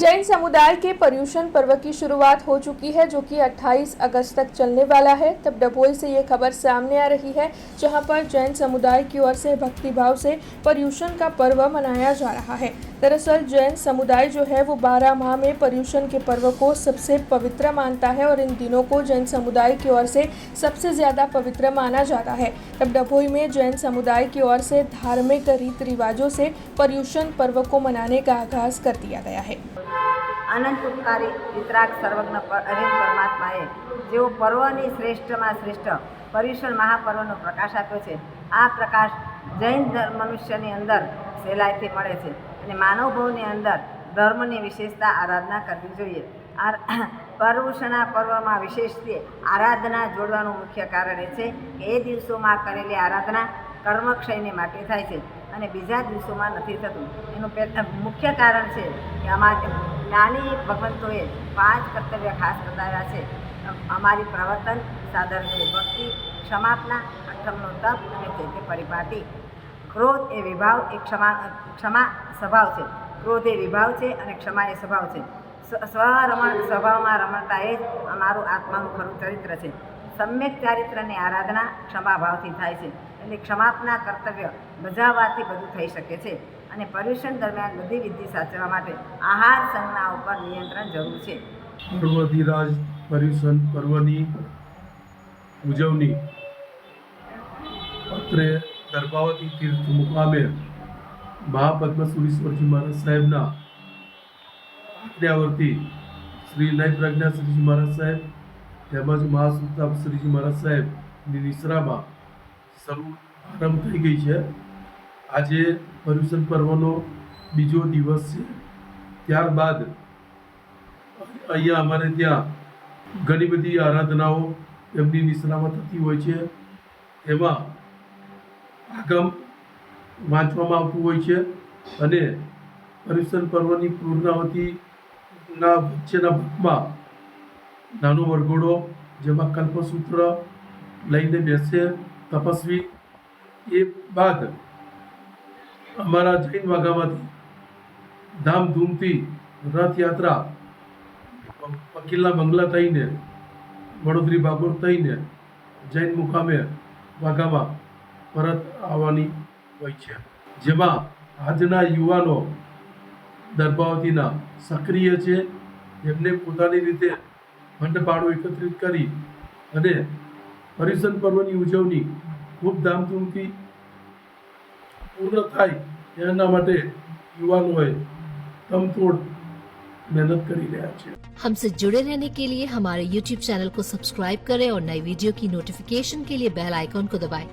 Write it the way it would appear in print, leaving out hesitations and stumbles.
जैन समुदाय के पर्युषण पर्व की शुरुआत हो चुकी है, जो कि 28 अगस्त तक चलने वाला है। तब डभोई से ये खबर सामने आ रही है, जहां पर जैन समुदाय की ओर से भक्तिभाव से पर्युषण का पर्व मनाया जा रहा है। दरअसल जैन समुदाय जो है वो 12 माह में पर्युषण के पर्व को सबसे पवित्र मानता है और इन दिनों को जैन समुदाय की ओर से सबसे ज़्यादा पवित्र माना जाता है। तब डभोई में जैन समुदाय की ओर से धार्मिक रीति रिवाजों से पर्युषण पर्व को मनाने का आगाज कर दिया गया है। अनंत उपकारी वितराग सर्वज्ञ अरिंद परमात्माए जो पर्वनी श्रेष्ठમાં શ્રેષ્ઠ पर्युषण महापर्वનો પ્રકાશ આપ્યો છે। આ પ્રકાશ જૈન મનુષ્યની અંદર સહેલાઈથી મળે છે અને માનવભાવની અંદર ધર્મની વિશેષતા આરાધના કરવી જોઈએ। पर्युषण पर्वમાં વિશેષથી આરાધના જોડવાનું મુખ્ય કારણ એ છે કે એ દિવસોમાં કરેલી આરાધના કર્મક્ષયને માટે થાય છે અને બીજા દિવસોમાં નથી થતું। એનું મુખ્ય કારણ છે કે અમારા જ્ઞાની ભગવંતોએ 5 કર્તવ્ય ખાસ બતાવ્યા છે। અમારી પ્રવર્તન સાધનની ભક્તિ, ક્ષમાપના, અઠમનો તપ અને ચૈત્ય પરિપાટી। ક્રોધ એ વિભાવ એ ક્ષમા સ્વભાવ છે। ક્રોધ એ વિભાવ છે અને ક્ષમા એ સ્વભાવ છે। સ્વરમણ સ્વભાવમાં રમણતા એ જ અમારું આત્માનું ખરું ચરિત્ર છે। સમ્યક ચારિત્રની આરાધના ક્ષમાભાવથી થાય છે, એટલે ક્ષમાપના કર્તવ્ય બજાવવાથી બધું થઈ શકે છે। અને पर्युषण दरमियान बधी विधि साचवा माटे आहार संज्ञा पर नियंत्रण जरूर है। पर्वधिराज पर्युषण पर्वनी उजवनी અત્રે દર્ભાવતી તીર્થ મુકામે મહાપદ્મસુરીશ્વરજી મહારાજ સાહેબના આજ્ઞાવર્તી શ્રી નય પ્રજ્ઞા શ્રીજી મહારાજ સાહેબ તેમજ મહાસુતાપ શ્રીજી મહારાજ સાહેબની નિશ્રામાં શરૂ આરંભ થઈ ગઈ છે। આજે पर्युषण पर्वનો બીજો દિવસ છે। ત્યારબાદ અહીંયા અમારે ત્યાં ઘણી બધી આરાધનાઓ એમની નિશ્રામાં થતી હોય છે। એમાં આગમ વાંચવામાં આવતું હોય છે અને पर्युषण पर्वની પૂર્ણાવતીના વચ્ચેના ભાગમાં નાનો વરઘોડો જેમાં કલ્પસૂત્ર લઈને બેસે તપસ્વી। એ બાદ અમારા જૈન વાગામાંથી ધામધૂમથી રથયાત્રા વકીલના બંગલા થઈને વડોદરી બાગોર થઈને જૈન મુકામે વાગામાં પરત આવવાની હોય છે, જેમાં આજના યુવાનો દર્ભાવતીના સક્રિય છે। એમને પોતાની રીતે ભંડફાળો એકત્રિત કરી અને पर्युषण पर्वની ઉજવણી ખૂબ ધામધૂમથી पूर्ण थाय एना माटे युवानोए तमतोड़ मेहनत करी रह्या छे। हमसे जुड़े रहने के लिए हमारे YouTube चैनल को सब्सक्राइब करें और नई वीडियो की नोटिफिकेशन के लिए बेल आइकॉन को दबाएं।